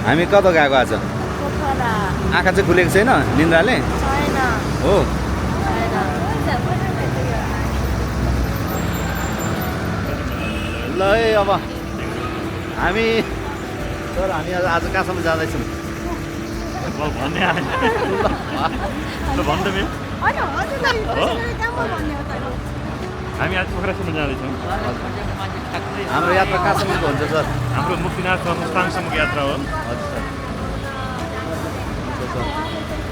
हामी कता गएको आज आँखा चाहिँ खुलेको छैन निन्द्राले हो ल है अब हामी आज कहाँसम्म जाँदैछौँ हामी आज पोखरासम्म जाँदैछौँ हाम्रो यात्रा कहाँसम्मको हुन्छ सर हाम्रो मुक्तिनाथ मुस्ताङसम्मको यात्रा हो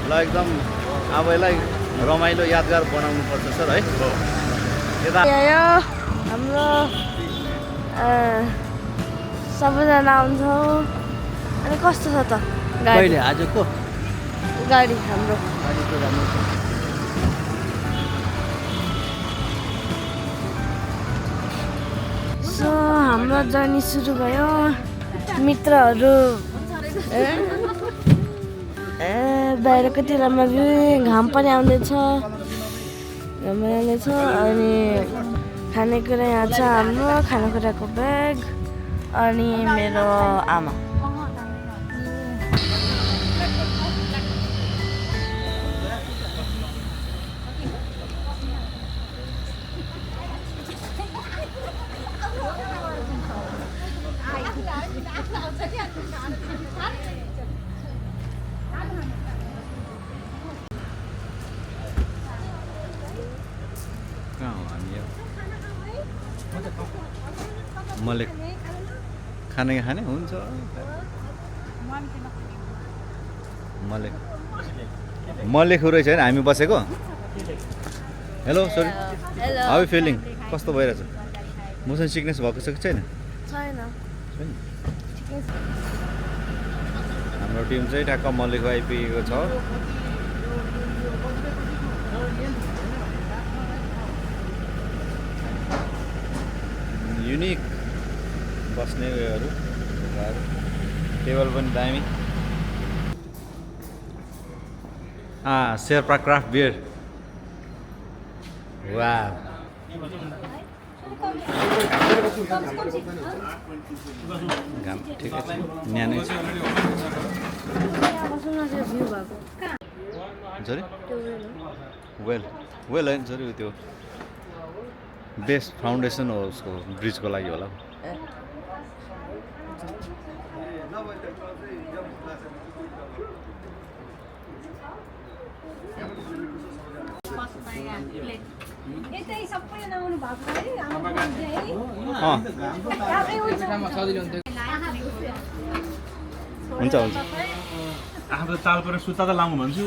ल एकदम अब यसलाई रमाइलो यादगार बनाउनु पर्छ सर है यता हाम्रो सबैजना आउँछौँ अनि कस्तो छ त गाडी आजको गाडी हाम्रो सो हाम्रो जर्नी सुरु भयो मित्रहरू बाहिर कति राम्रो घाम पनि आउँदैछ अनि खानेकुरा यहाँ छ हाम्रो खानेकुराको ब्याग अनि मेरो आमा मलेक खाने हुन्छ मलेक रहेछ होइन हामी बसेको हेलो सरी हाउ फिलिङ कस्तो भइरहेछ मोसन सिकनेस भएको छ कि छैन हाम्रो टिम चाहिँ ठ्याक्क मलेक आइपुगेको छ युनिक बस्ने उयोहरू टेबल पनि दामी शेर्पा क्राफ्ट बियर वा घाम ठिकै छ न्यानै छ वेल होइन सरी त्यो बेस्ट फाउन्डेसन हो उसको ब्रिजको लागि होला हुन्छ आफ्नो ताल परेर सुत्ता त लामो भन्छु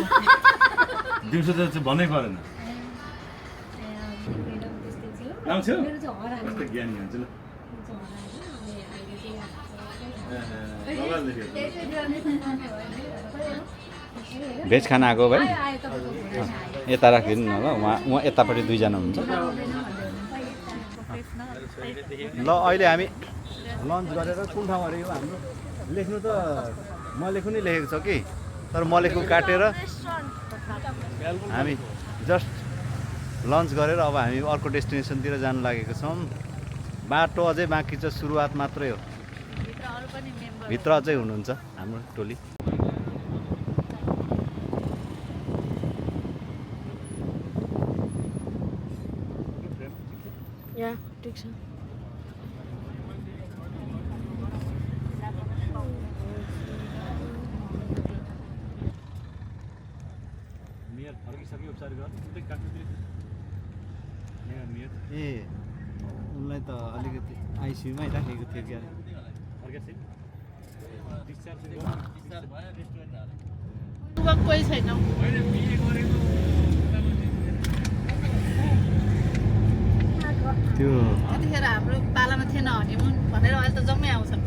दिउँसो त भन्नै परेन आउँछु कस्तो ज्ञानी हुन्छ ल भेज खाना आएको भाइ यता राखिदिनु न ल उहाँ यतापट्टि दुईजना हुनुहुन्छ ल अहिले हामी लन्च गरेर कुन ठाउँ अरे हाम्रो लेख्नु त मलेखु नै लेखेको छ कि तर मलेखु काटेर हामी जस्ट लन्च गरेर अब हामी अर्को डेस्टिनेसनतिर जानु लागेको छौँ बाटो अझै बाँकी छ सुरुवात मात्रै हो भित्र अझै हुनुहुन्छ हाम्रो टोली ठिक छ ए उनलाई त अलिकति आइसियुमै राखेको थियो क्या कोही छैन त्यो त्यतिखेर हाम्रो पालामा थिएन हनिमुन भनेर अहिले त जम्मै आउँछन्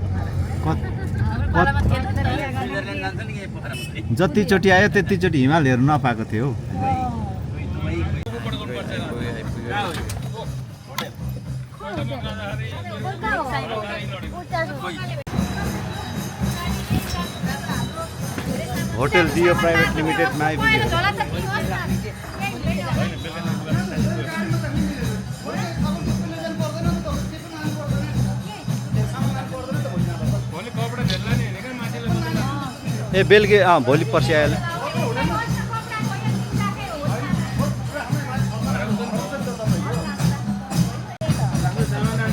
जतिचोटि आयो त्यतिचोटि हिमाल हेर्नु नपाएको थियो होटल जियो प्राइभेट लिमिटेडमा आइपुग्यो ए बेलुकी भोलि पर्सि आइहाल्यो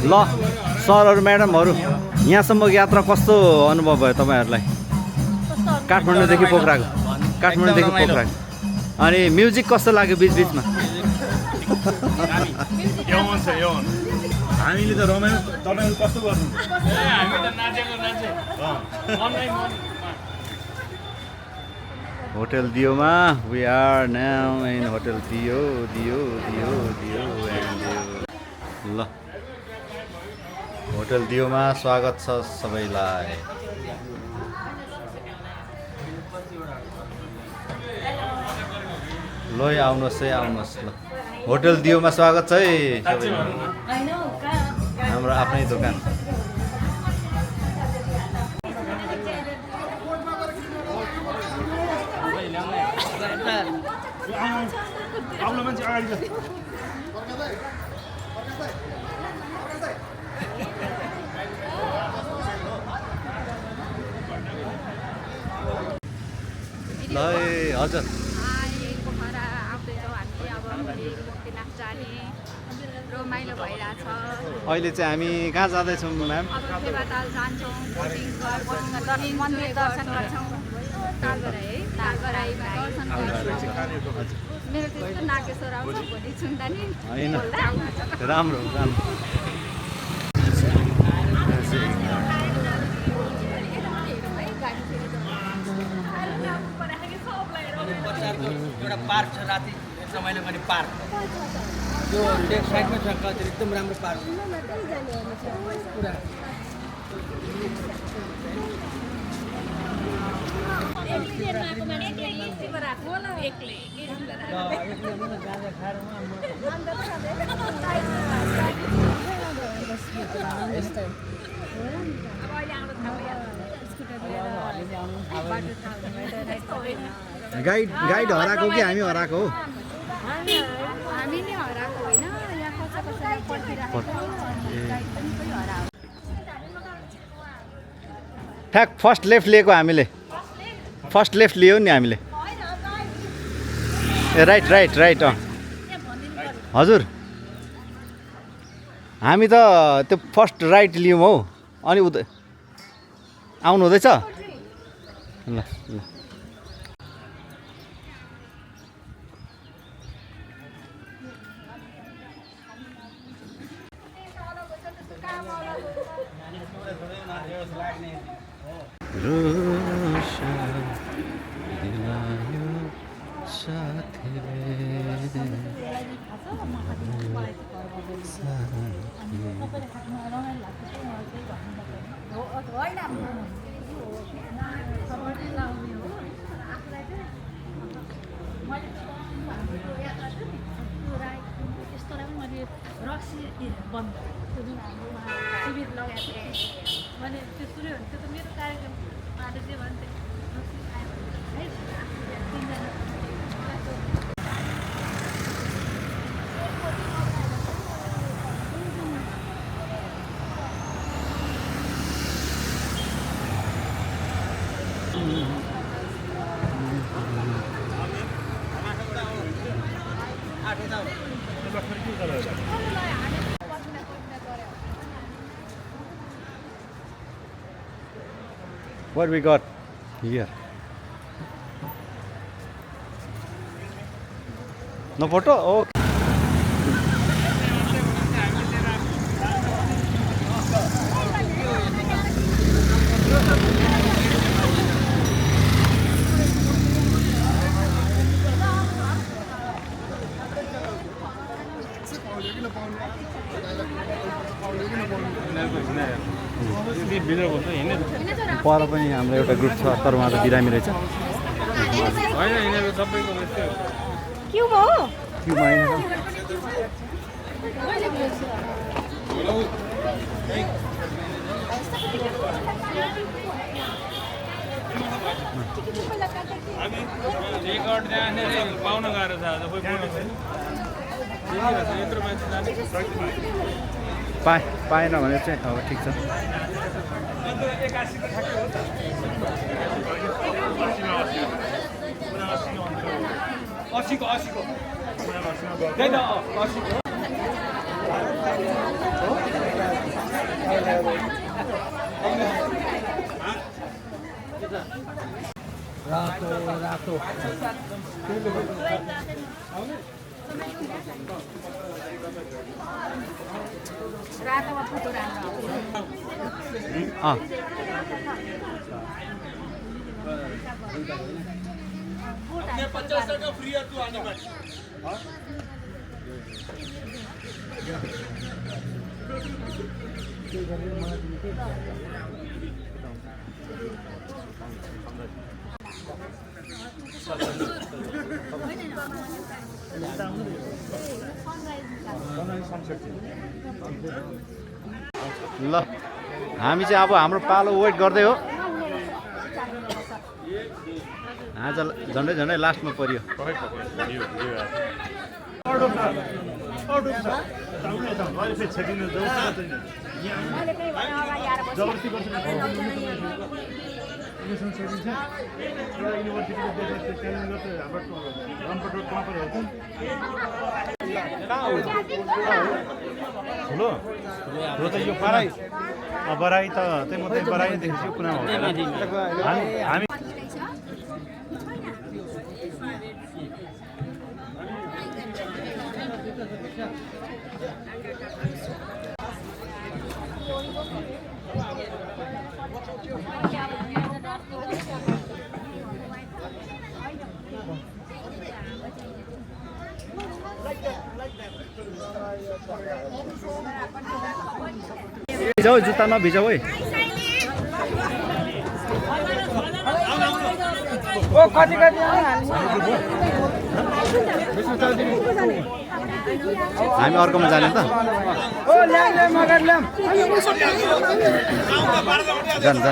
ल सरहरू म्याडमहरू यहाँसम्म यात्रा कस्तो अनुभव भयो तपाईँहरूलाई काठमाडौँदेखि पोखराको अनि म्युजिक कस्तो लाग्यो बिचबिचमा हामीले त रमाइलो तपाईँहरू कस्तो गर्नु होटल दियोमा we are now in hotel Diyo ल होटल दियोमा स्वागत छ सबैलाई ल आउनुहोस् ल होटल दियोमा स्वागत छ है सबैलाई हाम्रो आफ्नै दोकान मान्छे अगाडि छ ल हजुर पोखरा आउँदैछौँ हामीले अब मुक्तिनाथ जाने रमाइलो भइरहेछ अहिले चाहिँ हामी कहाँ जाँदैछौँ म्याम अब फेवाताल जान्छौँ मन्दिर दर्शन गर्छौँ तालगराईमा दर्शन गर्छौँ मेरो त्यस्तो नागेश्वर आउँछ भोलि सुन्दा नि होइन राम्रो एउटा पार्क छ राति रमाइलो गर्ने पार्क त्यो लेफ्ट साइडमा छ एकदम राम्रो पार्क पुरा गाइड हराएको कि हामी हराएको हो हामी नै हराएको होइन यहाँ कसैले पर्खिरहेको ठ्याक फर्स्ट लेफ्ट लिएको हामीले फर्स्ट लेफ्ट लियो नि हामीले ए राइट हजुर हामी त त्यो फर्स्ट राइट लियौँ हौ अनि आउनु हुँदैछ ल रक्सी बन्द त्यो जुन हाम्रो शिविर लगाएको थियो मैले त्यो सुन्यो भने त्यो त मेरो कार्यक्रम उहाँले जे भन्थे रक्सी खायो है तिनजना What we got here? No photo? Okay. पर पनि हाम्रो एउटा ग्रुप छ तर उहाँ त बिरामी रहेछ पाउन गाह्रो छ आज पाएन भने चाहिँ अब ठिक छ। रातो रातो रातोमा फोटो राम्रो अँ ल हामी चाहिँ अब हाम्रो पालो वेट गर्दै हो। आज झन्डै झन्डै लास्टमा परियो। ठुलो ठुलो त यो बराई बराई त त्यही म त्यही बराई देखेछु कुना हो हामी भिजाऊ जुत्ता नभिजाऊ है। कति कति हामी अर्कोमा जाने त जान्छ।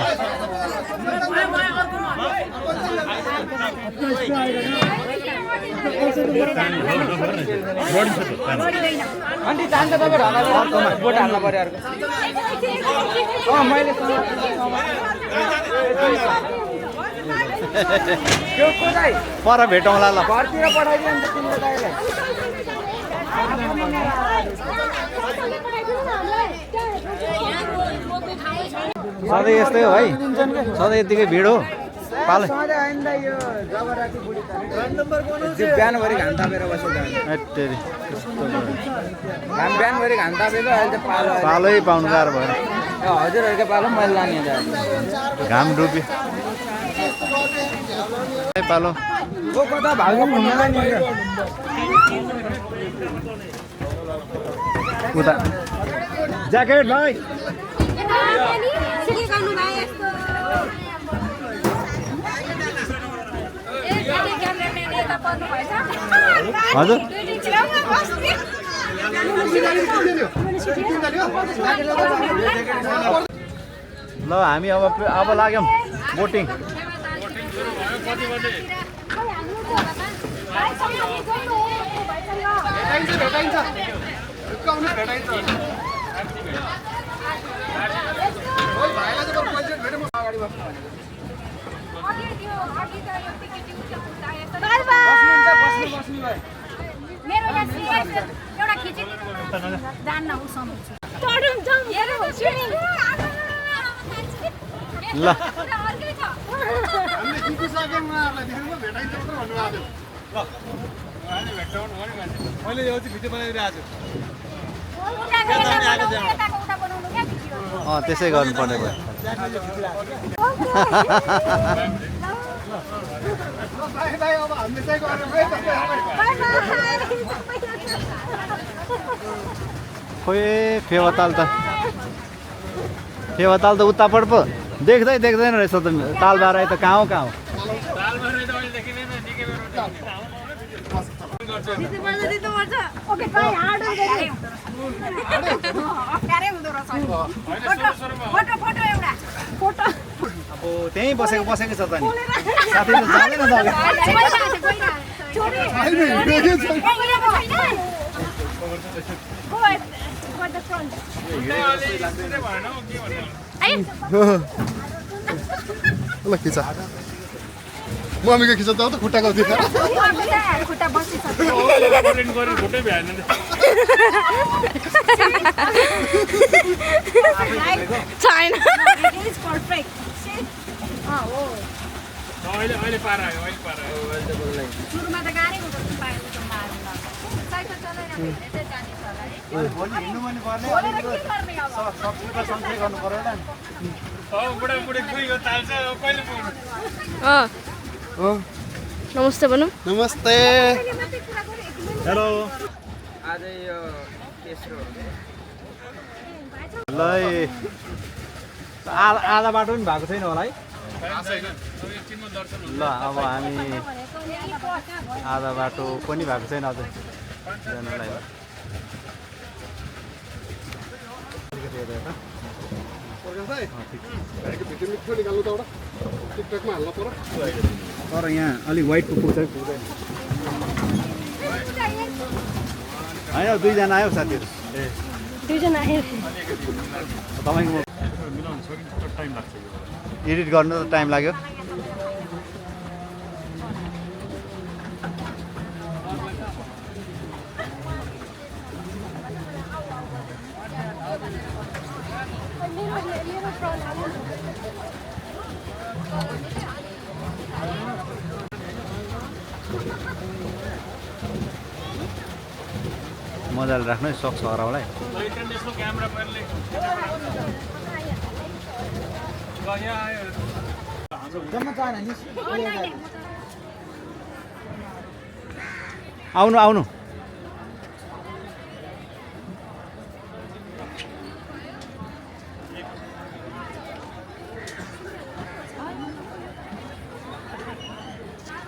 अन्ति जान्छ तपाईँ बोट हाल्नु पर्यो अर्को मैले त्यो कोदाई पर भेटौँला ल। घरतिर पठाइदियो अन्त तिम्रो दाइलाई सधैँ यस्तै हो है, सधैँ यतिकै भिड हो पालो। सधैँ आइन्दा यो जबराती बुढी बिहानभरि घाम तापेर बसेको घाम बिहानभरि घाम तापेको अहिले चाहिँ पालो पालै पाउनु गाह्रो भयो। हजुरहरूको पालो पनि मैले लाने घाम डुब्यो पालो। ओ कता भागो घुम्नलाई नि उता ज्याकेट भाइ हजुर ल हामी अब लाग्यौँ बोटिङ। एउटा खिचिदिनु जान्न उसँग ल मैले यो चाहिँ भिडियो बनाइरहेको अँ त्यसै गर्नुपर्ने भयो। खोइ फेवाताल त उतापट्टि पो देख्दै देख्दैन रहेछ त। ताल बाराई त कहाँ हो अब त्यहीँ बसेको छ त नि साथी त जाँदैन त ल खिच मम्मीको खिच त खुट्टाको दिएर खुट्टा बसिसक्यो छैन सुरुमा त गाडी पाएको साइकल चलाइरहेको चाहिँ जाने होला भोलि हिँड्नु पनि पर्ने सब्जीको सन्चै गर्नु पर्यो नमस्ते भनौँ नमस्ते हेलो आज यो तेस्रो ल आधा बाटो पनि भएको छैन होला है ल अब हामी आधा बाटो पनि भएको छैन अझै जानलाई तर यहाँ अलिक वाइटको पुग्छ पुग्दैन होइन दुईजना आयो साथीहरू ए दुईजना आयो तपाईँको एडिट गर्नु त टाइम लाग्यो मजाले राख्नु है सक्छ हराउलाई आउनु आउनु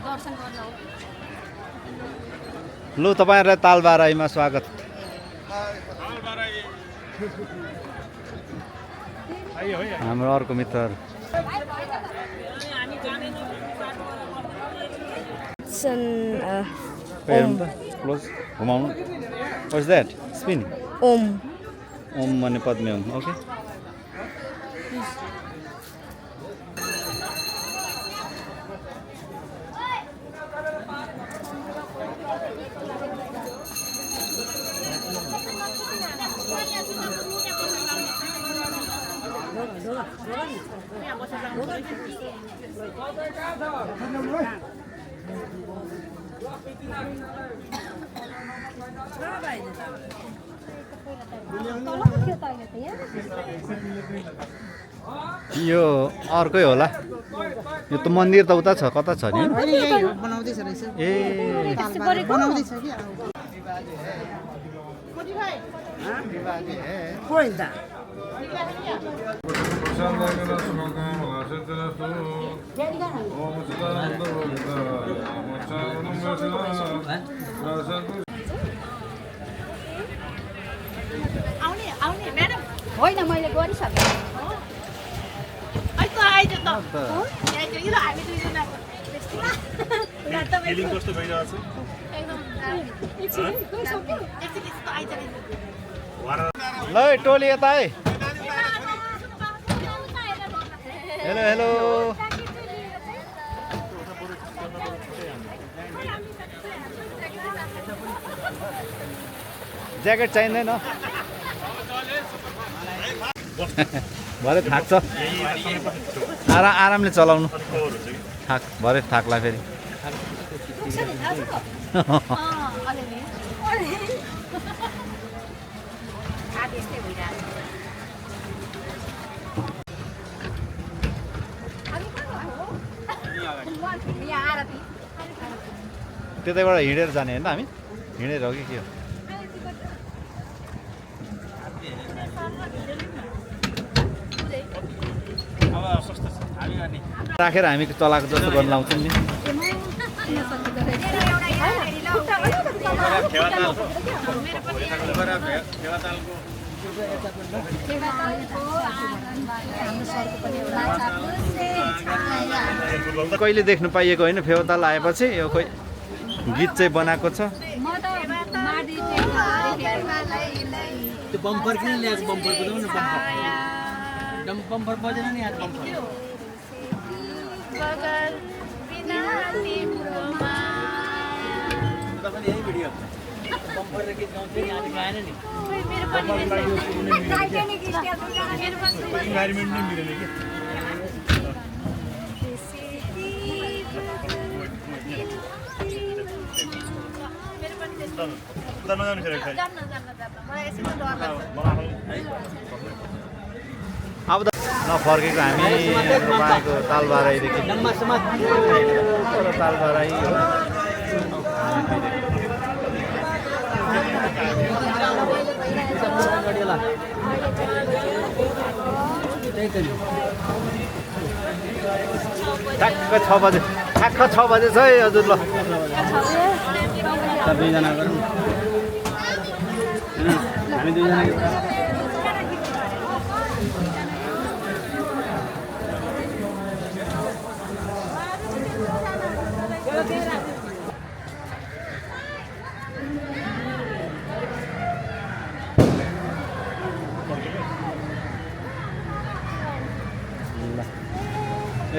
दर्शन गर्न लु तपाईँहरूलाई तालबाराईमा स्वागत हाम्रो अर्को मित्रहरू क्लोज घुमाउनु वाट्स द्याट स्पिन ओम ओम भन्ने पद्मे ओम ओके यो अर्कै होला यो त मन्दिर त उता छ कता छ नि ए आउने आउने म्याडम होइन मैले गरिसकेँ हामी दुईजनाको फिलिङ कस्तो भइरहेछ ल टोली यता है हेलो हेलो ज्याकेट चाहिँदैन भरे थाक्छ आरामले चलाउनु भरे थाक्ला फेरि त्यतैबाट हिँडेर जाने होइन हामी हिँडेर हो कि के हो राखेर हामी चलाएको जस्तो गर्न लाउँछौँ नि कहिले देख्नु पाइएको होइन फेवाताल आएपछि यो कोही गीत चाहिँ बनाएको छ त्यो बम्पर किन ल्याएको बम्पर बुझाउनु न बम्पर बजेन नि आज बम्पर बगल बिना तिम्रो तपाईले यही भिडियो बम्पर र गीत गाउँथे नि आज गाएन नि मेरो पनि टाइटानिक स्टाइल मेरो पनि इन्भाइरोमेन्ट नै मिलेन के उता नजानु छ जान्न मलाई यसमा डर लाग्छ अब त फर्केको हामी तपाईँको तालबाराईदेखि जम्मा समाज तालबाराई हो ठ्याक्क 6 बजे ठ्याक्क 6 बजे छ है हजुर ल दुईजना गरौँ हामी दुईजना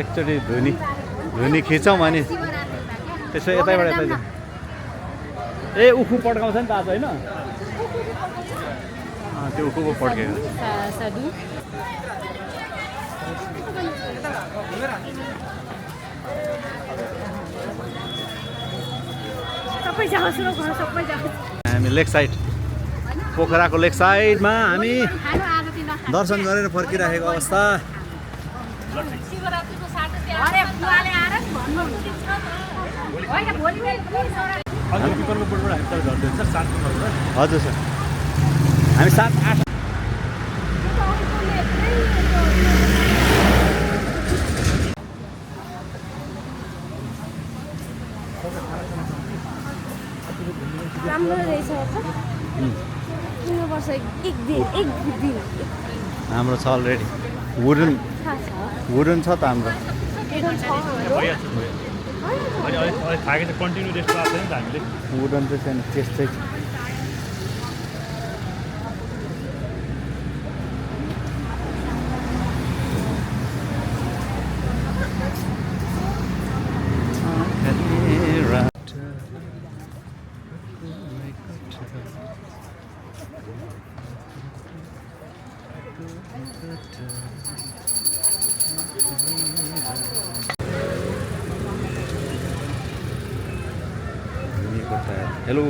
एकचोटि धुनी खिचौँ अनि त्यसो यतैबाट यतै जाउँ ए उखु पड्काउँछ नि त आज होइन त्यो उखु पो पड्केको सबै जाओस् न घर सबै जाओस् हामी लेक साइड पोखराको लेक साइडमा हामी खानु आज दिन दर्शन गरेर फर्किराखेको अवस्था शिवरात्रिको साटो त्यहाँ अरे बुवाले आएर भन्नु होइन भोलि हजुर पिपलको बोर्डबाट हामी तल झर्दै छ 7 नम्बरबाट हजुर सर हामी 7-8 राम्रो रहेछ किन्नुपर्छ एक दिन हाम्रो छ अलरेडी वुडन छ त हाम्रो अहिले थाकेको छ कन्टिन्यू रेस्ट भएको छैन त हामीले वुडन चाहिँ छैन त्यस्तै छ हेलो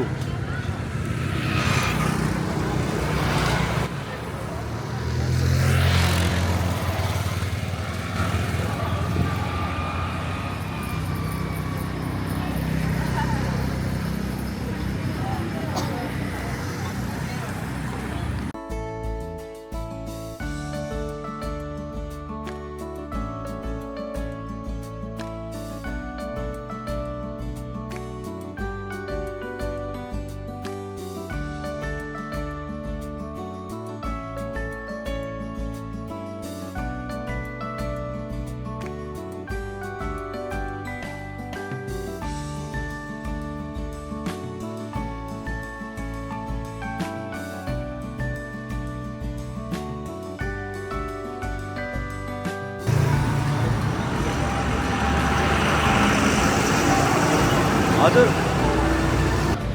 हजुर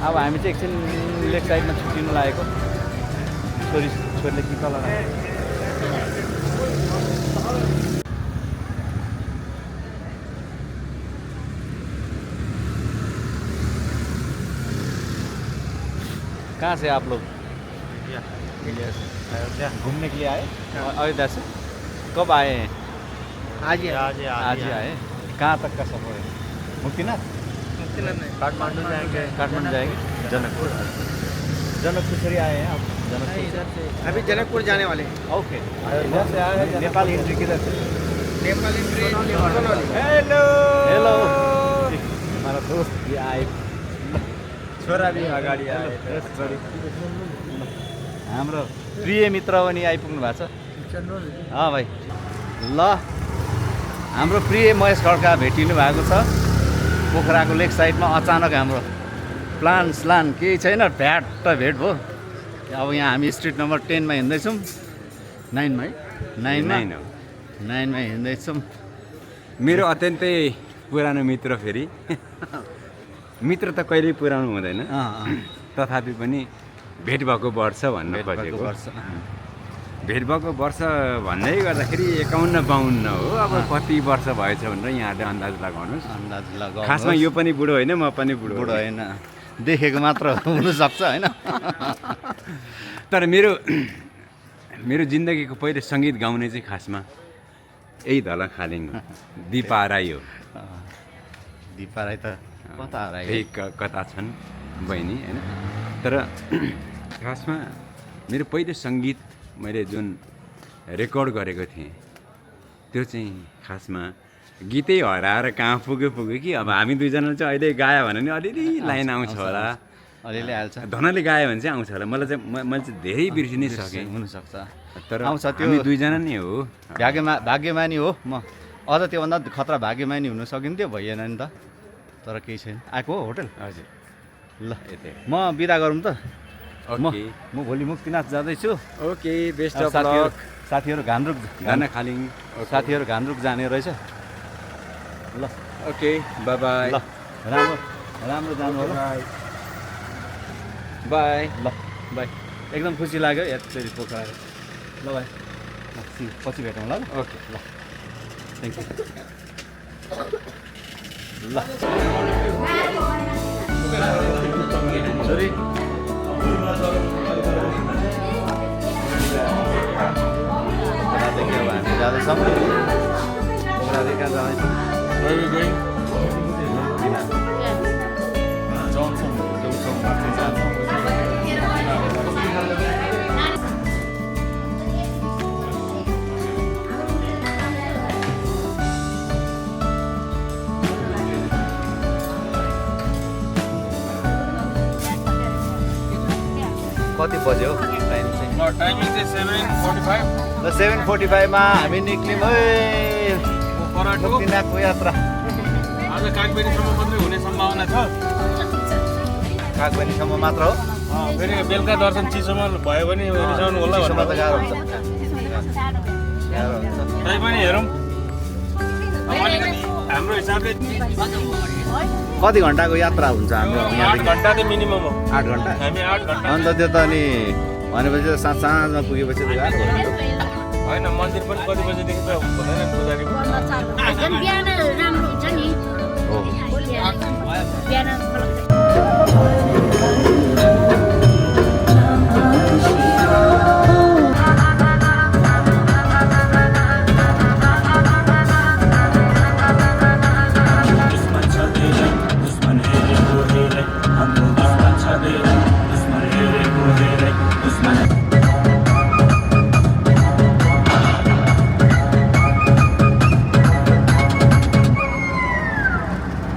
अब हामी चाहिँ एकछिन लेक साइडमा छुट्टिनु लागेको छोरीले कि तल कहाँ से आप लोग घूमने के लिए आए अयोध्या से कब आए हैं आज आज ही आए कहाँ तक का सफर है मुक्तिनाथ काठमांडू जाएंगे काठमांडू जाएंगे जनकपुर से आए हैं आप जनकपुर इधर से अभी जनकपुर जाने वाले हैं ओके इधर से आए हैं नेपाल एंट्री किधर से नेपाल हेलो हेलो हमारा दोस्त भी आए छोरा भी अगाडि आए हाम्रो प्रिय मित्र पनि आइपुग्नु भएको छ भाइ ल हाम्रो प्रिय महेश खड्का भेटिनु भएको छ पोखराको लेक साइडमा अचानक हाम्रो प्लान केही छैन भेट भयो अब यहाँ हामी स्ट्रिट नम्बर 10मा हिँड्दैछौँ 9मा है 9मा हिँड्दैछौँ। मेरो अत्यन्तै पुरानो मित्र फेरि मित्र त कहिल्यै पुरानो हुँदैन तथापि पनि भेट भएको वर्ष भन्न खोजेको भेट भएको वर्ष भन्दै गर्दाखेरि 51-52 हो। अब कति वर्ष भएछ भनेर यहाँले अन्दाज लगाउनुहोस्। अन्दाज लगाउनु। खासमा यो पनि बुढो होइन म पनि बुढो होइन देखेको मात्र हुनसक्छ होइन। तर मेरो जिन्दगीको पहिलो सङ्गीत गाउने चाहिँ खासमा यही धलाखालिङ दिपा राई हो। दिपा राई त कता राई त्यही कता छन् बहिनी होइन। तर खासमा मेरो पहिलो सङ्गीत मैले जुन रेकर्ड गरेको थिएँ त्यो चाहिँ खासमा गीतै हराएर कहाँ पुग्यो कि अब हामी दुईजना चाहिँ अहिले गायो भने नि अलिअलि लाइन आउँछ होला, अलिअलि हाल्छ। धनले गायो भने चाहिँ आउँछ होला। मैले चाहिँ धेरै बिर्सिनै सकेँ हुनसक्छ। तर आउँछ त्यो हामी दुईजना नै हो। भाग्यमानी हो म। अझ त्योभन्दा खतरा भाग्यमानी हुन सकिन्थ्यो, भइएन नि त। तर केही छैन। आएको हो होटल? हजुर। ल म बिदा गरौँ त। ओके म भोलि मुक्तिनाथ जाँदैछु। Okay best of lock. साथीहरू घान्द्रुक साथीहरू घान्द्रुक जाने रहेछ। ल ओके बाई बाई। ल राम्रो जानु होला। बाई। ल बाई। एकदम खुसी लाग्यो यति पोखरा। ल बाई पछि भेटौँ ल। ओके ल थ्याङ्क यू। ल सरी पोखरादेखि अब हामी जाँदैछौँ। पोखरादेखि कहाँ जाँदैछौँ? कति बज्यो टाइम चाहिँ? टाइमिङ चाहिँ 7:45। ल 7:45मा हामी निक्ल्यौँ है मुक्तिनाथको यात्रा। आज कागबेनीसम्म मात्रै हुने सम्भावना छ। कागबेनीसम्म मात्र हो। फेरि बेलुका दर्शन चिसोमा भयो भने रिसाउनु होला चिसोमा त गाह्रो हुन्छ। तै पनि हेरौँ अलिकति हाम्रो हिसाबले कति घन्टाको यात्रा हुन्छ हाम्रो 8 घन्टा त मिनिमम हो। 8 घन्टा? हामी 8 घन्टा। अन्त त्यो त अनि भनेपछि त साँझमा पुगेपछि त गाह्रो भयो नि त। होइन मन्दिर पनि कति बजेदेखि त हुँदैन पुजारी। बिहान राम्रो हुन्छ नि। हो बिहान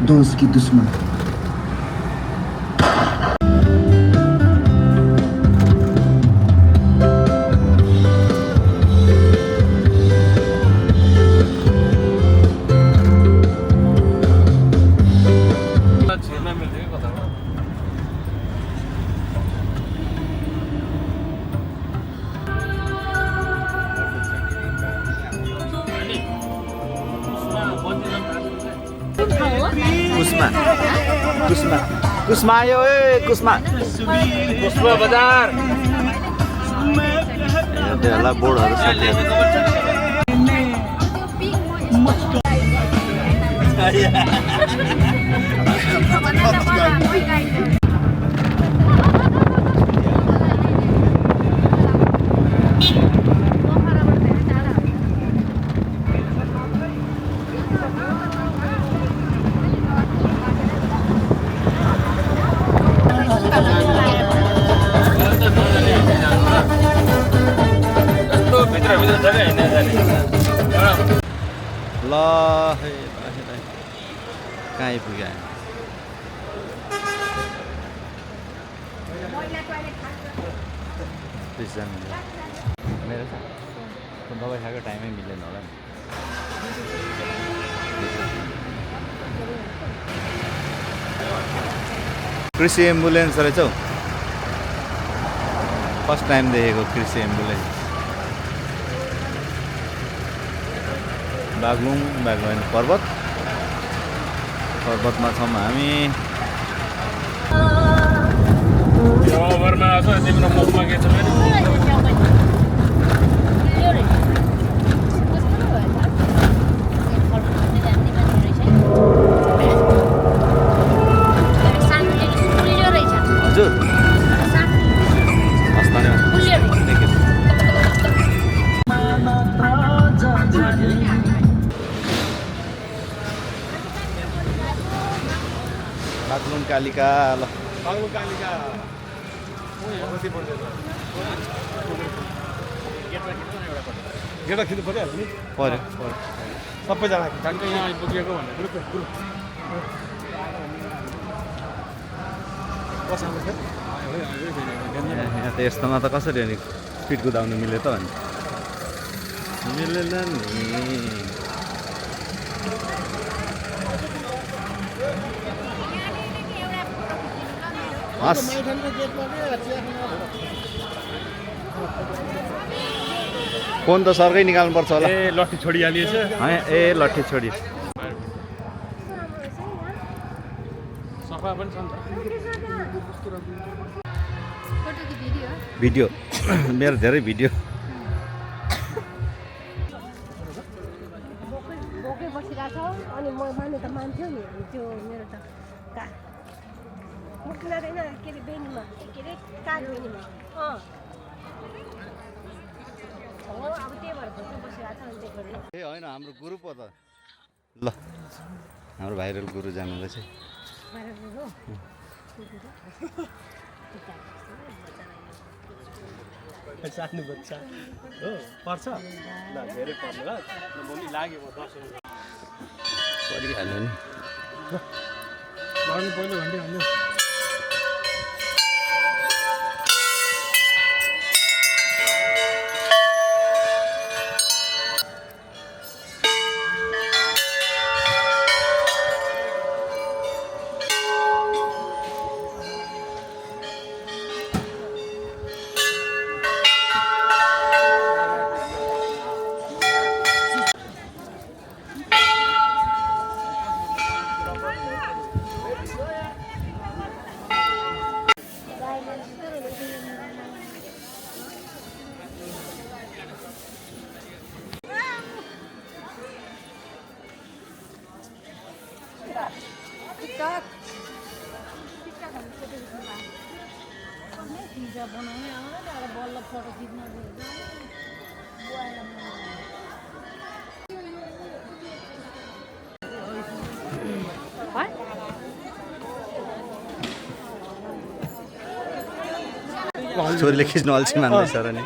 दोस्त की दुश्मन। कुस्मा आयो ए कुस्मा बजार होला बोर्डहरू ल कहाँ आइपुग्यो मेरो दबाई खाएको टाइमै मिलेन होला नि। कृषि एम्बुलेन्स रहेछ हौ। फर्स्ट टाइम देखेको कृषि एम्बुलेन्स बागलुङ पर्वतमा छौँ हामी। हजुर बागलुङ कालिका ल गेटा खिच्नु परिहाल्यो नि पर्यो सबैजना ठ्याक्कै यहाँ आइपुगेको भन्ने ग्रुप यहाँ त यस्तोमा त कसरी अनि स्पिड कुदाउनु मिल्यो त अनि मिलेन नि। हस् फोन त सरकै निकाल्नुपर्छ होला। ए लट्ठी छोडिहालिएछ ए लट्ठी छोडी सफा पनि छ नि त फोटो कि भिडियो भिडियो मेरो धेरै भिडियो भोकै बसिरहेको छ अनि म माने त मान्थ्यो नि त्यो मेरो त मुखिँदैन के अरे बेनीमा के अरे काग बेनीमा हो अब त्यही भएर भोकै बसिरहेको छ अनि त्यही भएर ए होइन हाम्रो गुरु पो त ल हाम्रो भाइरल गुरु जानुहुँदैछ सानो बच्चा हो पर्छ ल धेरै पर्छ ल भोलि लाग्यो म 10 परिहाल्यो नि लाग्नु पहिलो घन्टे हाल्नु बनाउने आउँदैन अब बल्ल फोटो खिच्न छोरीले खिच्नु अल्छी मान्दैछ र नि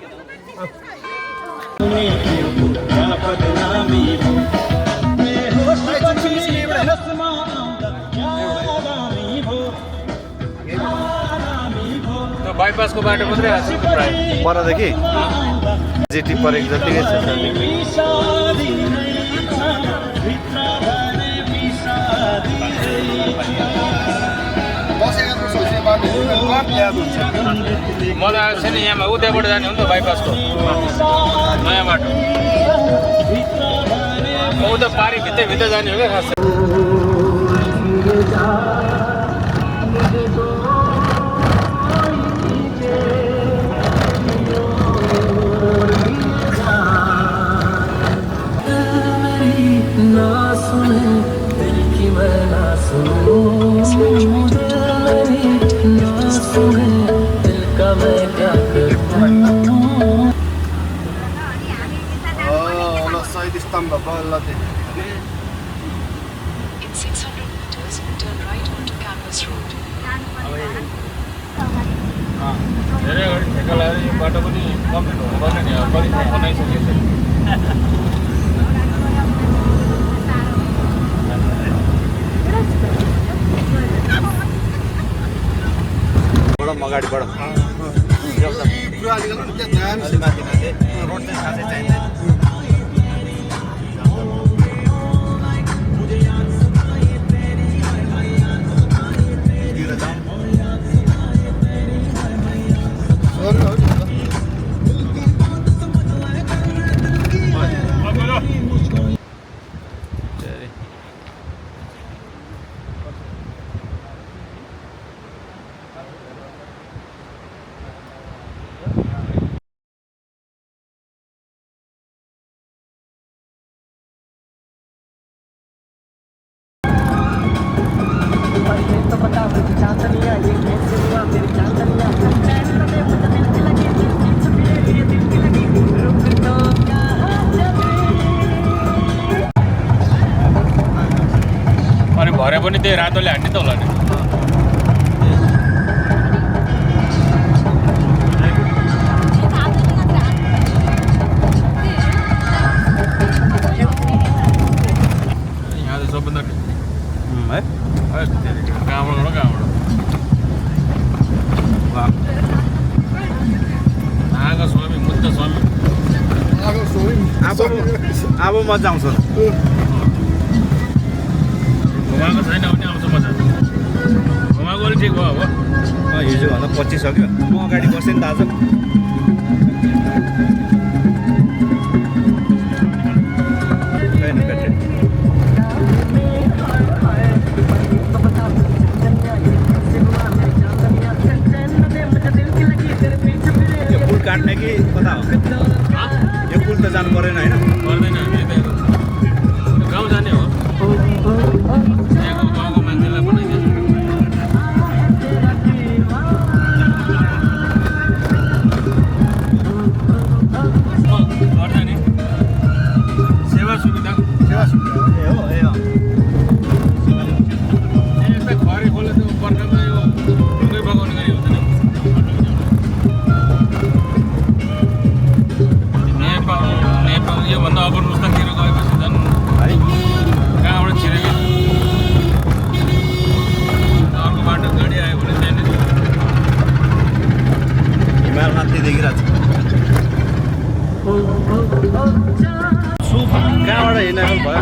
बाइपासको बाटो मात्रै आएको छ प्राय परदेखि जेटी परेको जतिकै छ मजा आएको छैन यहाँमा उताबाट जाने हो नि त बाइपासको नयाँ बाटो म उता पारी भित्रै जाने हो क्या खास स्तम्भ बल्ल In 600 meters, turn right onto Campus Road. धेरै अगाडि ठेक्का लगाएर यो बाटो पनि कम्प्लिट हुनुपर्ने नि अब कति बनाइसकेको छ अगाडि बढ रोड चाहिँ खासै चाहिँदैन अनि भरे पनि त्यही रातोले हान्ने त होला नि यहाँ त सबभन्दा है कहाँबाट आगो स्वामी मुद्द स्वामी अब मजा आउँछ घुमाएको छैन भने आउँछ मजा घुमाएको अलिक ठिक भयो अब हिजोभन्दा 25 सक्यो म अगाडि बसेँ नि त आज छैन ब्याट्री यो पुल काट्ने कि कता हो यो पुल त जानु परेन होइन पर्दैन गाउँ जाने हो त्यहाँको गाउँको मान्छेलाई बनाइदिन्छ गर्छ नि सेवा सुविधा ए हो यता खरी खोले त्यो बर्खामा यो ढुङ्गै बगाउने गरी हुन्छ नि नेपाल योभन्दा अपर मुस्ताङतिर गएपछि झन् कहाँबाट छिरेको अर्को बाटो गाडी आयो भने त्यहाँनिर हिमाल माथि देखिरहेको छ कहाँबाट हिँडेको भयो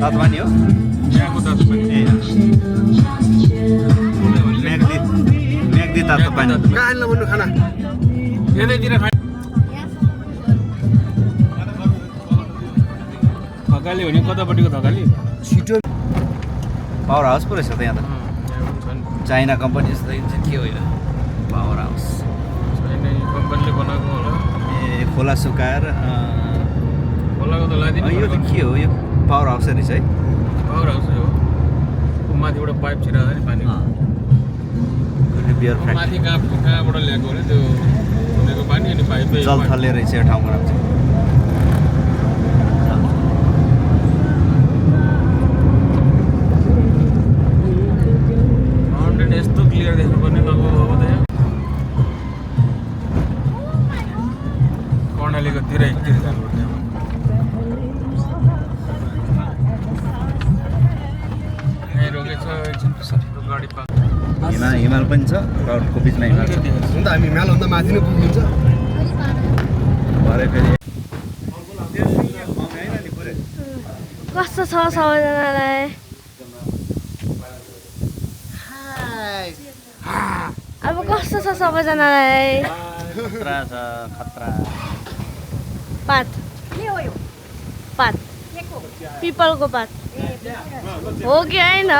तातो पानी हो यहाँको तातो पानी म्याग्दी तातो पानी कहाँ भन्नु खाना यतैतिर थकाली भने कतापट्टिको थकाली छिटो पावर हाउस पो रहेछ त यहाँ त चाइना कम्पनी जस्तो देखिन्छ के हो यो पावर हाउस कम्पनीले बनाएको होला ए खोला सुकाएर खोलाको त लादिनु यो त के हो यो पावर हाउस रहेछ है पावर हाउस हो माथिबाट पाइप छिराएर नि पानी बियर फ्याक्ट्री माथि कहाँबाट ल्याएको भने त्यो हुनेको पानी अनि पाइपै जल थल्ले रहेछ यो ठाउँमा चाहिँ माउन्टेन यस्तो क्लियर देख्नुपर्ने लगभग अब त यहाँ कर्णालीको तिर जानुपर्छ यहाँ रोकेछ एकछिन गाडी पार्क हिमाल पनि छ क्राउडको बिचमा हिमाल छ हुन त हामी हिमालभन्दा माथि नै पुगिन्छ भरे फेरि कस्तो छ सबैजनालाई अब कस्तो छ सबैजनालाई खतरा छ खतरा पात पिपलको पात हो कि होइन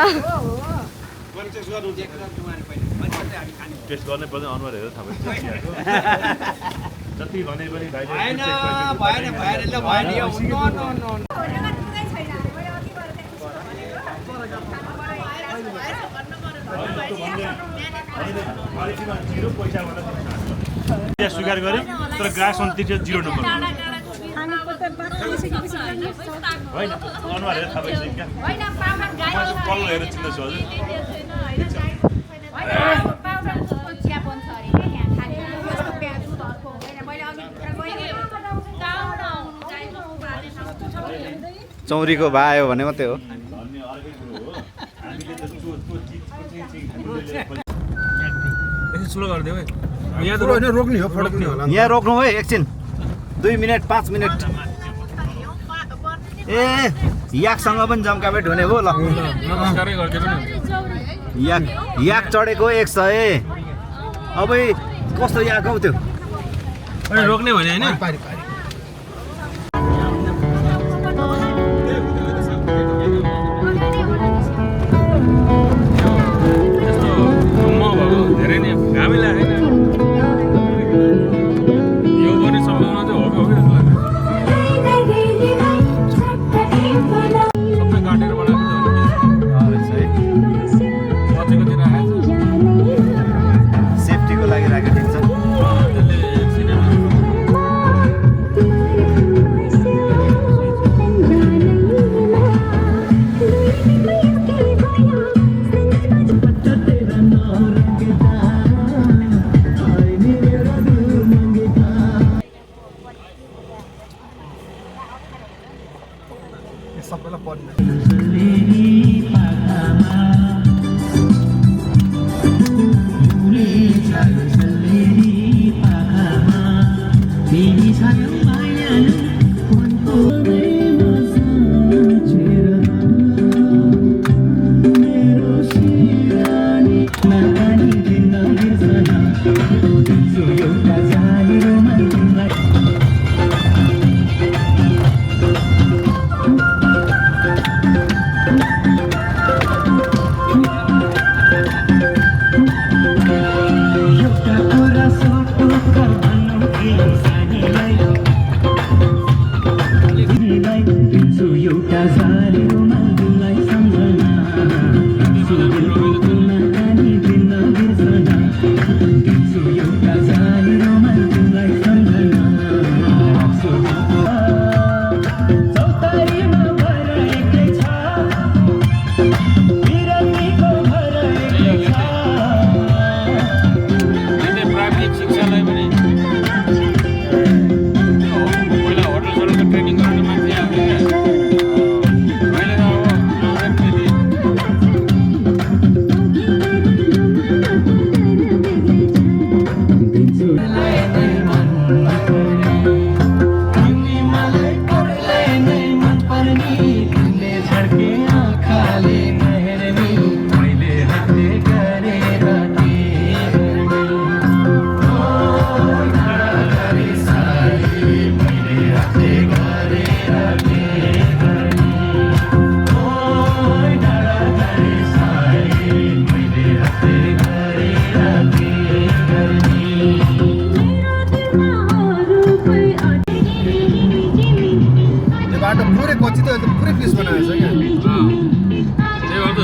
टेस्ट गर्नै पर्ने अनुहार हेरेर थाहा पाइन्छ जति भने पनि भाइले भएन भएन भएन ल भएन यो स्वीकार गरे तर ग्राहक सन्तुष्टि 0 नम्बर होइन अनुहार हेरेर थाहा पाइसक्यो क्या कल्लो हेरेर चिन्दैछु हजुर चौरीको भा आयो भने मात्रै हो स्लो गरिदेऊ है रोक्ने हो फड्क्ने होला यहाँ रोक्नु है एकछिन 2 मिनट 5 मिनट ए याकसँग पनि जम्काबेट हुने हो ल नमस्कारै गरिदिए पनि याक चढेको 100 अब कस्तो याक हौ त्यो रोक्ने भने होइन धेरै नै घामै लागेन यो गर्ने सम्भावना चाहिँ हबी हबी जस्तो लाग्छ सबै काटेर बनाएको सेफ्टीको लागि राखेको ठिक छ सबैलाई पर्ने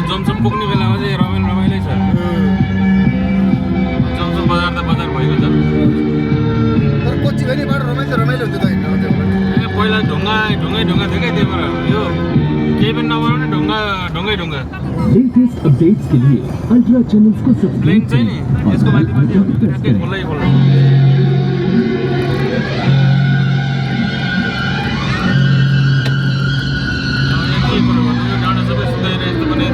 जमसम पुग्ने बेलामा चाहिँ रमाइलै छ जमसम बजार त बजार भएको छ तर कोची भने बाटो रमाइलो हुन्छ त पहिला ढुङ्गा थियो क्या त्यही भएर यो केही पनि नबनाउने ढुङ्गै अपडेट्स के लिए अल्ट्रा चैनल्स को प्लेन चाहिँ नि यसको माथि ठ्याक्कै खोल्लै डाँडा सबै सुधाइरहेको भने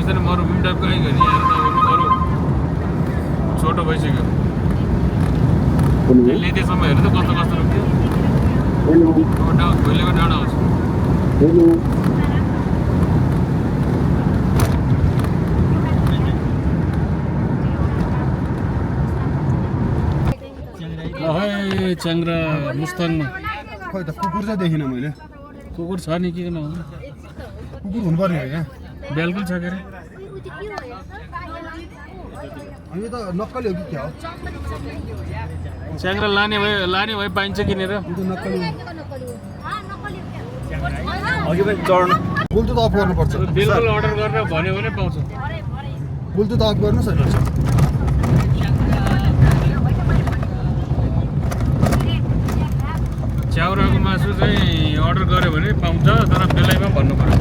त्यसरी मरुभूमि टाइपको आइगयो यहाँ त अरू छोटो भइसक्यो त्यसले त्यसम्म हेर्नु त कस्तो कस्तो हुन्थ्यो भोइलेको डाँडा आउँछ च्याङ्ग्रा मुस्ताङमा खोइ त कुकुर चाहिँ देखिनँ मैले कुकुर छ नि किन नहुनु कुकुर हुनुपर्ने हो क्या बिल्कुल छ के अरे यो त नक्कली हो कि क्या हो च्याङ्ग्रा लाने भए पाइन्छ किनेर यो त नक्कली अघि पनि चढ्नु ब्लुटुथ अफ गर्नुपर्छ बिल्कुल अर्डर गरेर भन्यो भने पाउँछ ब्लुटुथ अफ गर्नुहोस् होइन च्याउराको मासु चाहिँ अर्डर गऱ्यो भने पाउँछ तर बेलैमा भन्नु पर्यो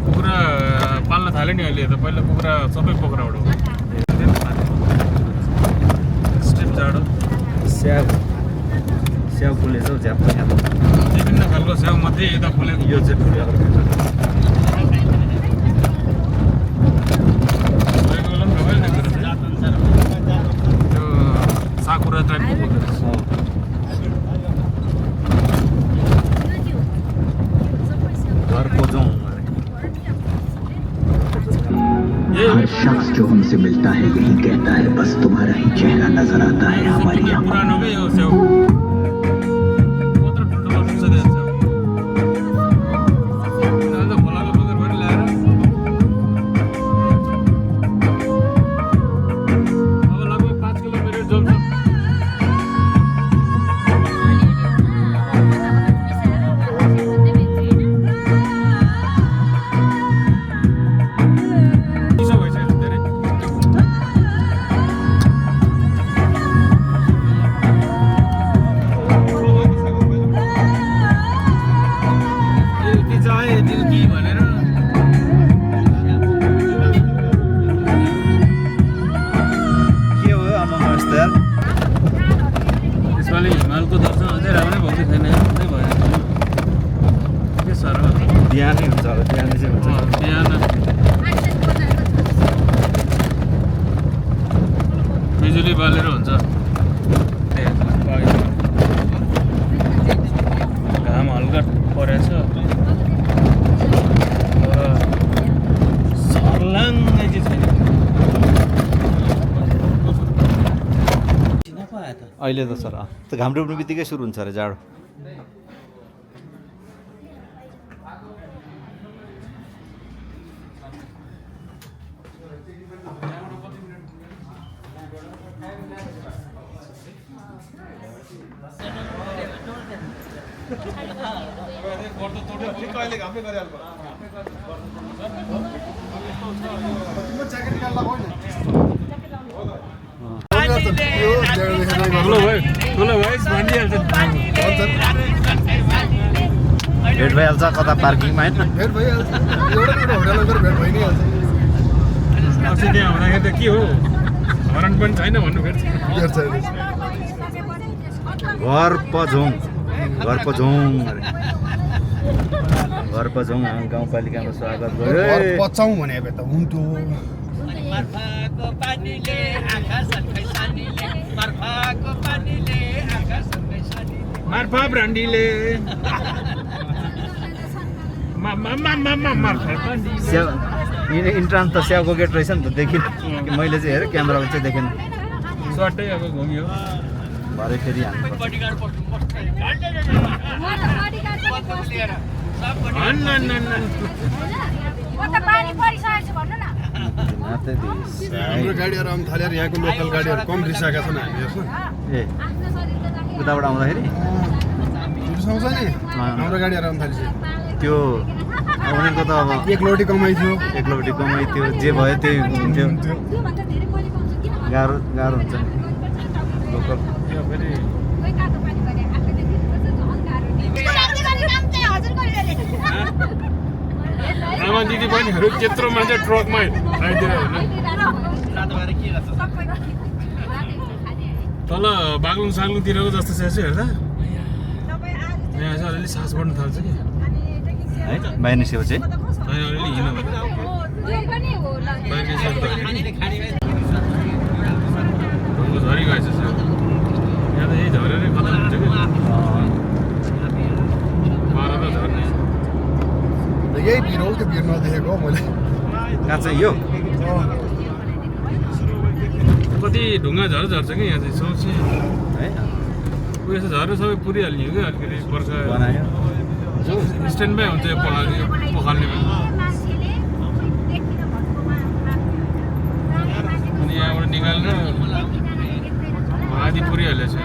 कुखुरा पाल्न थाल्यो नि अहिले त पहिला कुखुरा सबै पोखराबाट हो स्ट्रिप जाडो स्याउ फुलेछ हौ झ्याप विभिन्न खालको स्याउ मध्ये यता फुलेको यो चाहिँ फुलेको साकुरा टाइपको घरको जाउँ हर शख्स जो हमसे मिलता है यही कहता है बस तुम्हारा ही चेहरा नजर आता है हमारी पुरानोकै हो स्याउ कत्रो ठुल्ठुलो हुन्छ त्यहाँ स्याउ अहिले त खोलाको बगरभरि ल्याएर अब लगभग 5 किलोमिटर जल्छ हिमालको दर्शन अझै राम्रै भएको छैन त्यही भएर के साह्रो बिहानै हुन्छ होला बिहानै चाहिँ हुन्छ बिहान बिजुली बालेर हुन्छ घाम हल्का परेछ सर्लाङ्गै चाहिँ छैन अहिले त सर त घाम डुब्नु बित्तिकै सुरु हुन्छ अरे जाडो भेट भइहाल्छ कता पार्किङमा होइन भेट भइहाल्छ एउटा होटलमा गएर भेट भइ नै हाल्छ अस्ति त्यहाँ हुँदाखेरि त के हो हरण पनि छैन भन्नु फेरि घर पझौँ घर पझौँ गाउँपालिकामा स्वागत गर्यो पचाउँ भने त हुन्थ्यो मर्फाको पानीले आँखा सन्कै सानीले मर्फाको पानीले आँखा सन्कै सानीले मार्फा ब्रान्डीले इन्ट्रान्स त स्याउको गेट रहेछ नि त देखिन मैले चाहिँ हेरेँ क्यामेरामा चाहिँ देखेन सर्टै अब घुम्यो भरे फेरि हाल्नु हाम्रो गाडीहरू आउनु थाल्यो यहाँको लोकल गाडीहरू कम रिसाएका छन् हामीहरू ए उताबाट आउँदाखेरि रिसाउँछ नि हाम्रो गाडीहरू आउनु थालिसक्यो त्यो उनीहरूको त अब एकलौटी कमाइ थियो जे भयो त्यही हुन्थ्यो गाह्रो हुन्छ नि लोकल आमा दिदी बहिनीहरू त्यत्रो मान्छे ट्रकमा आइदिएर तल बागलुङ सागलुङतिरको जस्तो छ यसो हेर्दा यहाँ चाहिँ अलिअलि सास बढ्न थाल्छ कि है बाहिर निस्केपछि अलिअलि हिँड्यो भने बाहिर निस्किँदाखेरि ढुङ्गो झरी गएछ यहाँ त यही झरेरै खतम हुन्छ कि मारा त झर्ने यही भिड हो त्यो भिड नदेखेको हो मैले कहाँ चाहिँ यो कति ढुङ्गा झर्छ कि यहाँ चाहिँ सोचे है उयो यसो झरेर सबै पुरिहाल्ने हो कि अलिकति बर्खा बनायो स्ट्यान्ड बाई हुन्छ यो पखाल्ने पनि अनि यहाँबाट निकालेर आधी पुरिहालेछ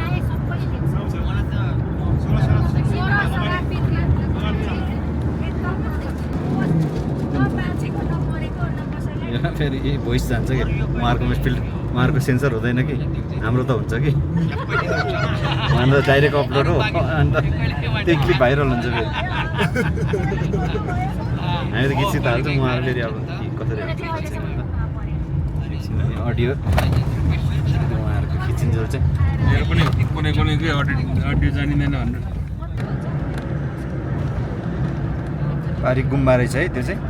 फेरि यही भोइस जान्छ कि उहाँहरूको सेन्सर हुँदैन कि हाम्रो त हुन्छ कि उहाँको डाइरेक्ट अपलोड हो अन्त त्यो क्लिप भाइरल हुन्छ फेरि हामी त गीत सित हाल्छौँ उहाँहरू फेरि अब कसरी अडियो उहाँहरूको खिचिन्जेल चाहिँ मेरो पनि कुनै के अडियो जानिँदैन भनेर पारि गुम्बा रहेछ है त्यो चाहिँ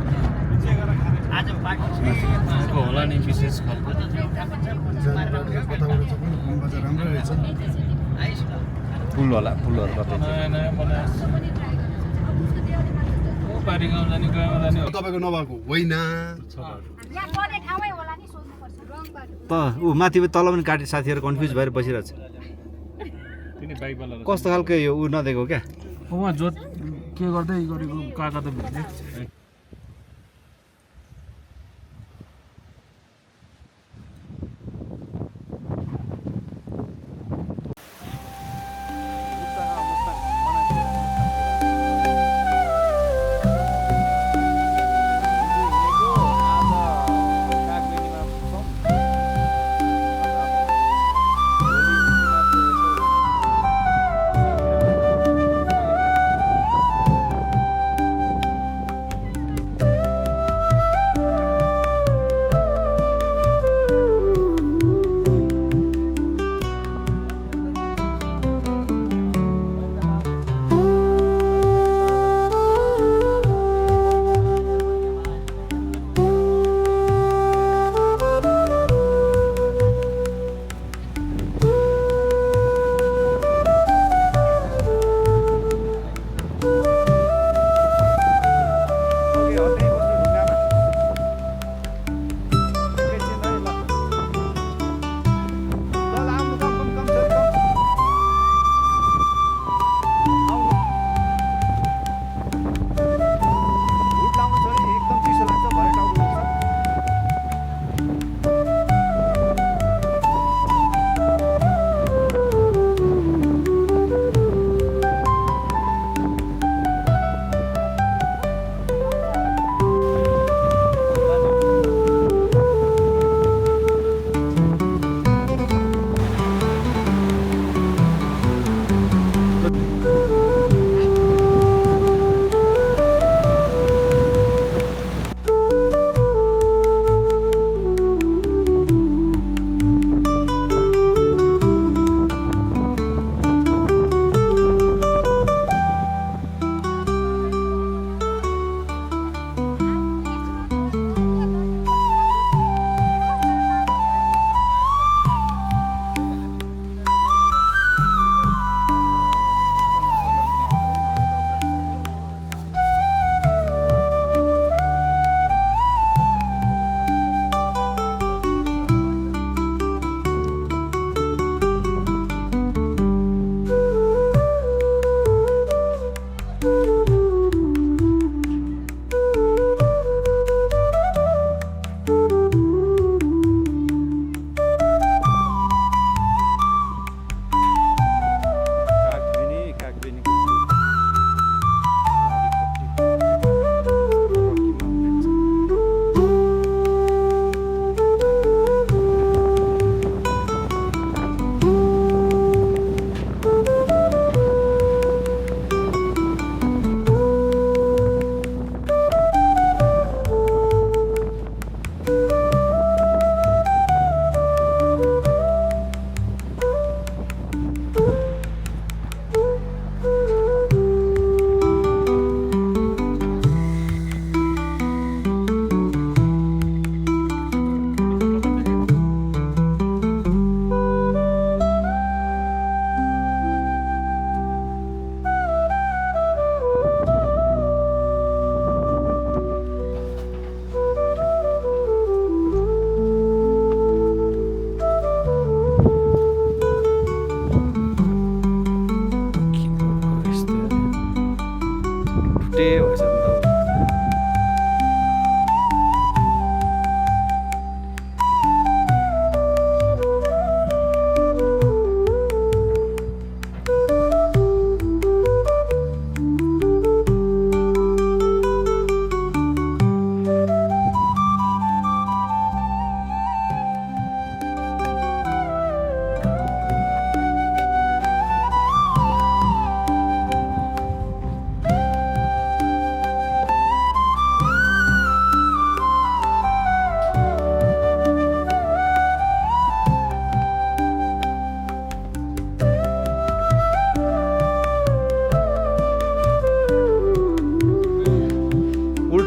होला नि विशेष खालको राम्रो रहेछ पुल होला पुलहरू कतै नयाँ नयाँ बनाएको पारि गाउँ जाने गाउँमा जाने तपाईँको नभएको होइन त ऊ माथि तल पनि काटे साथीहरू कन्फ्युज भएर बसिरहेको छ तिनी बाइकवाला कस्तो खालको यो ऊ नदिएको क्या उहाँ जोत के गर्दै गरेको काका त भेट्यो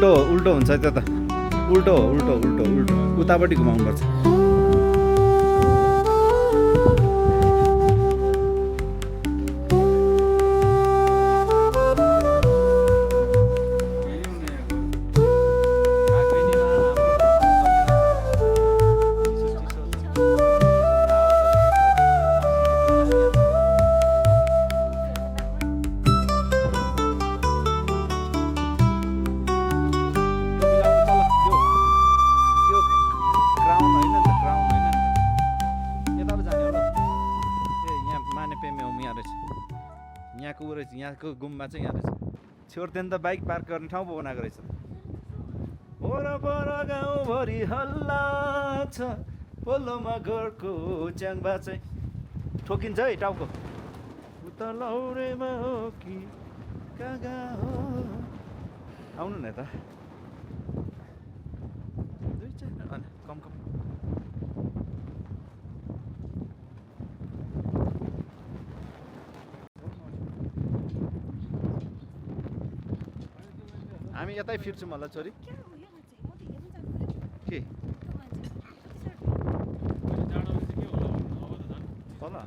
उल्टो उल्टो हुन्छ त्यो त उल्टो उल्टो उल्टो उल्टो उतापट्टि घुमाउनुपर्छ यहाँको ऊ रहेछ यहाँको गुम्बा चाहिँ यहाँ रहेछ छोड्दैन त बाइक पार्क गर्ने ठाउँ पो बनाएको रहेछ वरपर गाउँभरि हल्ला छ पोलोमा घरको च्याङ्बा चाहिँ ठोकिन्छ है टाउको उता लौरेमा हो कि कागा हो आउनु न त कम कम हामी यतै फिर्छौँ होला छोरी के होला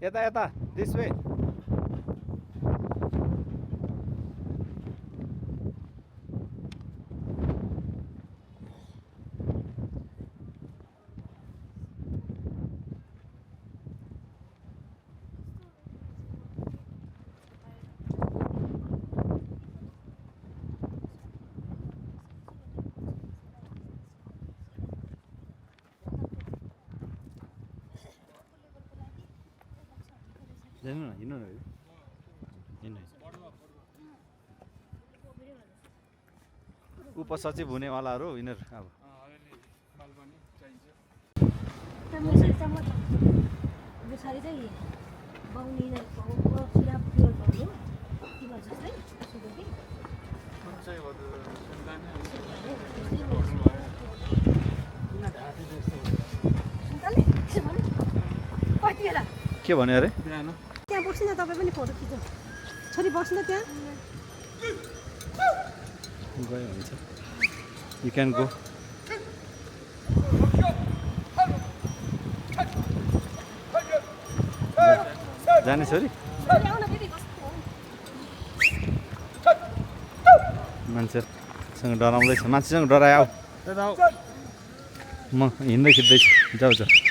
यता यता दिस वे हिँड्नु न हिँड्नु न हिँड्नु उपसचिव हुनेवालाहरू यिनीहरू अब के भन्यो अरे त्यहाँ बस्नु न तपाईँ पनि फोटो खिच्नु छोरी बस्नु न त्यहाँ गयो हुन्छ यु क्यान गो जाने छोरी मान्छेसँग डराउँदैछ मान्छेसँग डरायो आऊ म हिँड्दै खिच्दैछु जाऊ जाऊ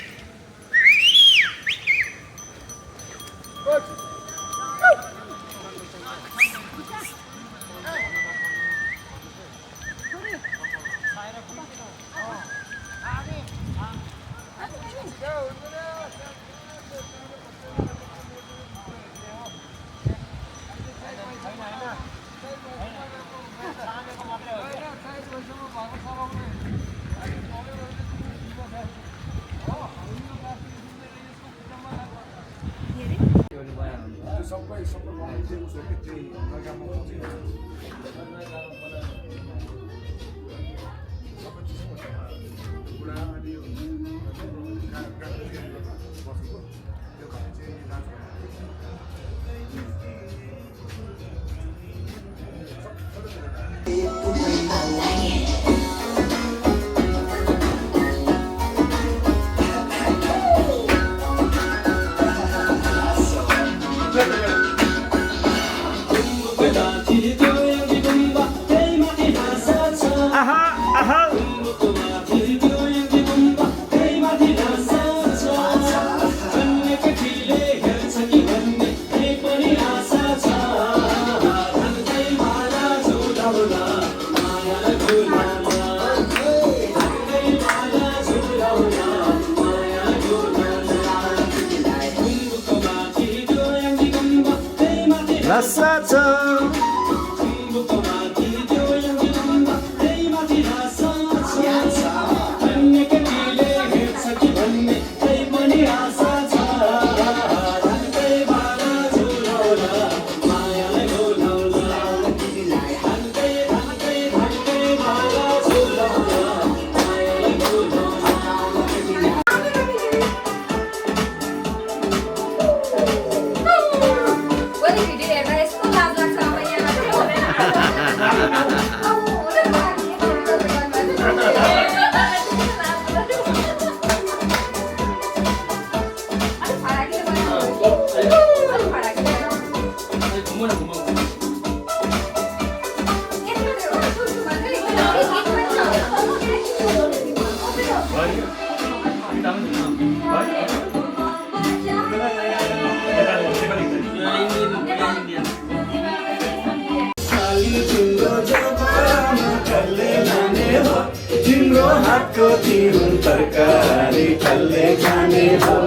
जीवन तरकारी कसले खाने हो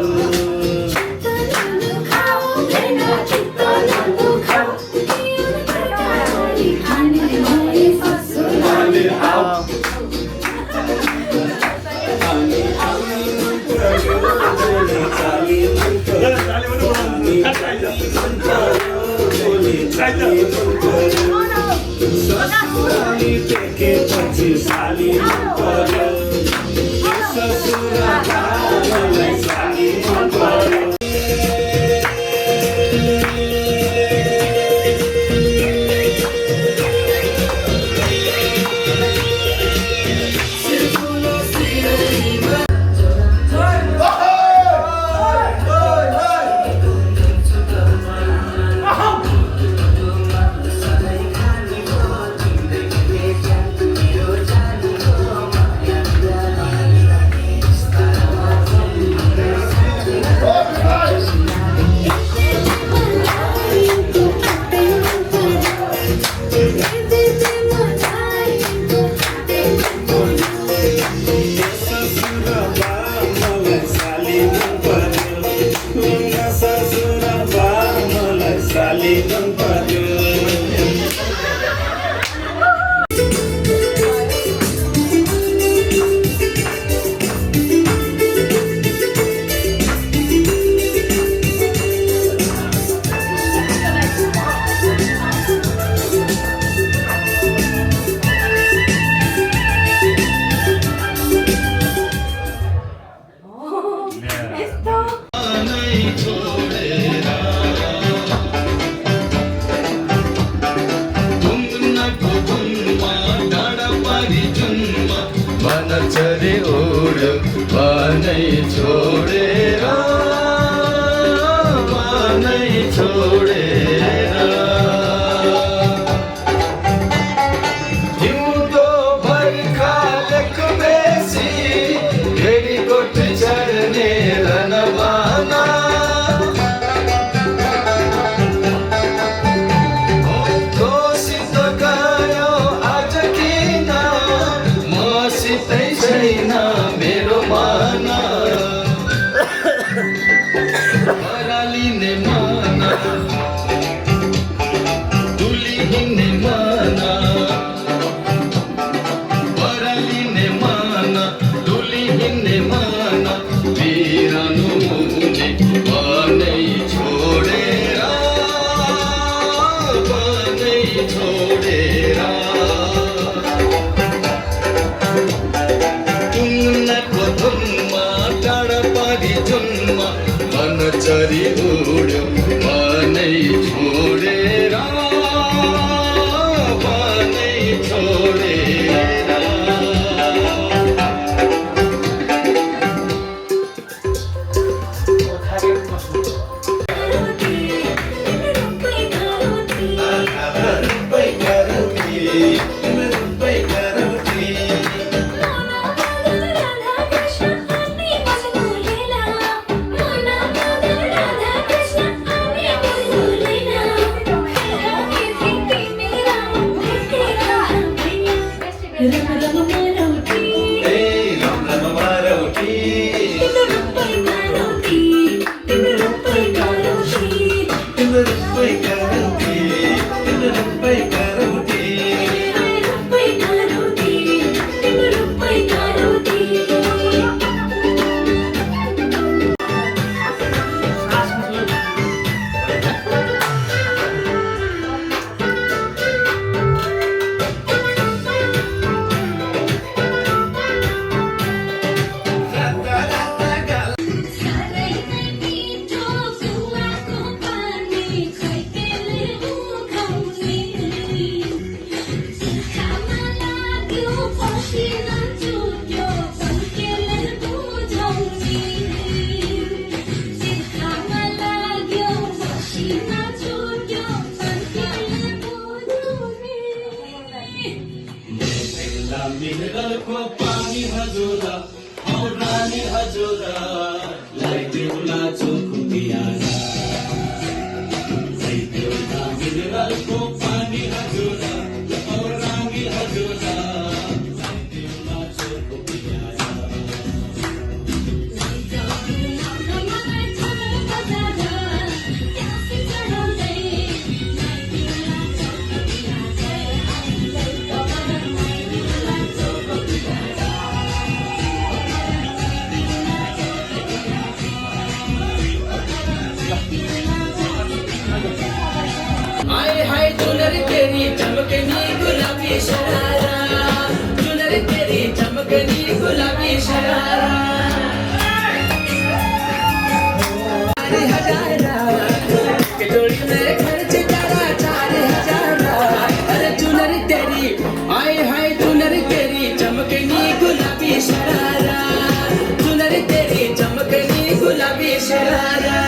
पछि साली मन पर्यो ससुरा बाबुलाई साली मन पर्यो चरे ओढ्यो भनै छोडेर भनै छोडेर हिउँदो बर्खा लेख बेसी भेडीकोट चढ्ने रनमाना दोषित गयो आज किन मसितै छैन मेरो माना परालिने माना डुली हिँड्ने माना परालिने माना डुली हिँड्ने माना बिरानो मुनि बनै छोडेर चरी उड्यो भनै छोडेर भनै छोडेर चुनरी तेरी चमकनी गुलाबी शरारा चुनरी तेरी चमकनी गुलाबी शरारा के जोड़ी में खर्च करा 4,000 अरे चुनरी तेरी आए हाय चुनरी तेरी चमकनी गुलाबी शरारा चुनरी तेरी चमकनी गुलाबी sharara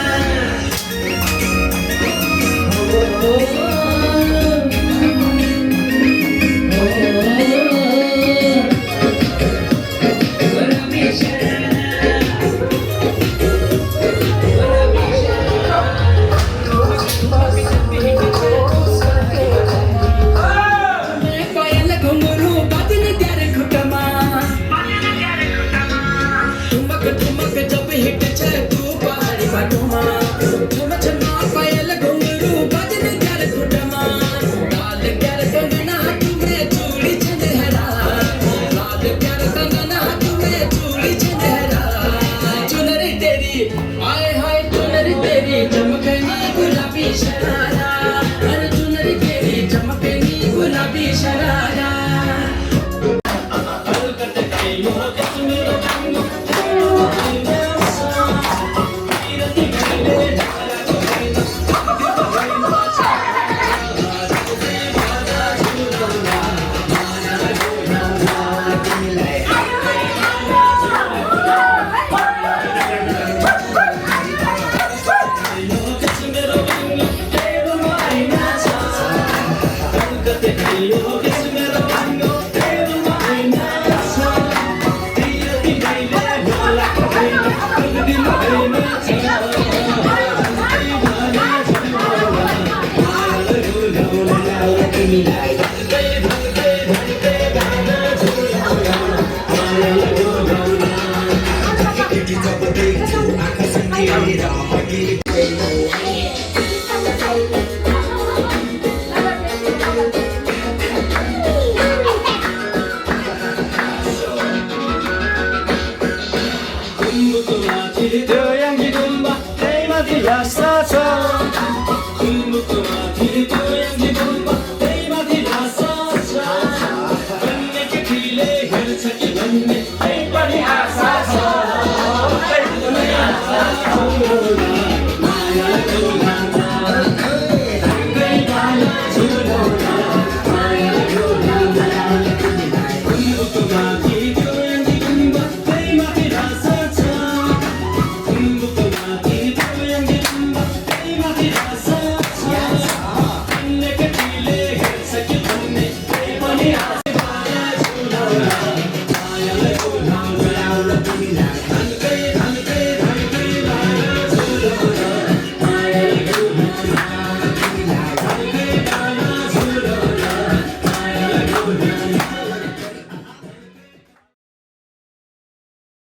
Itu yang di rumah, terima kasih.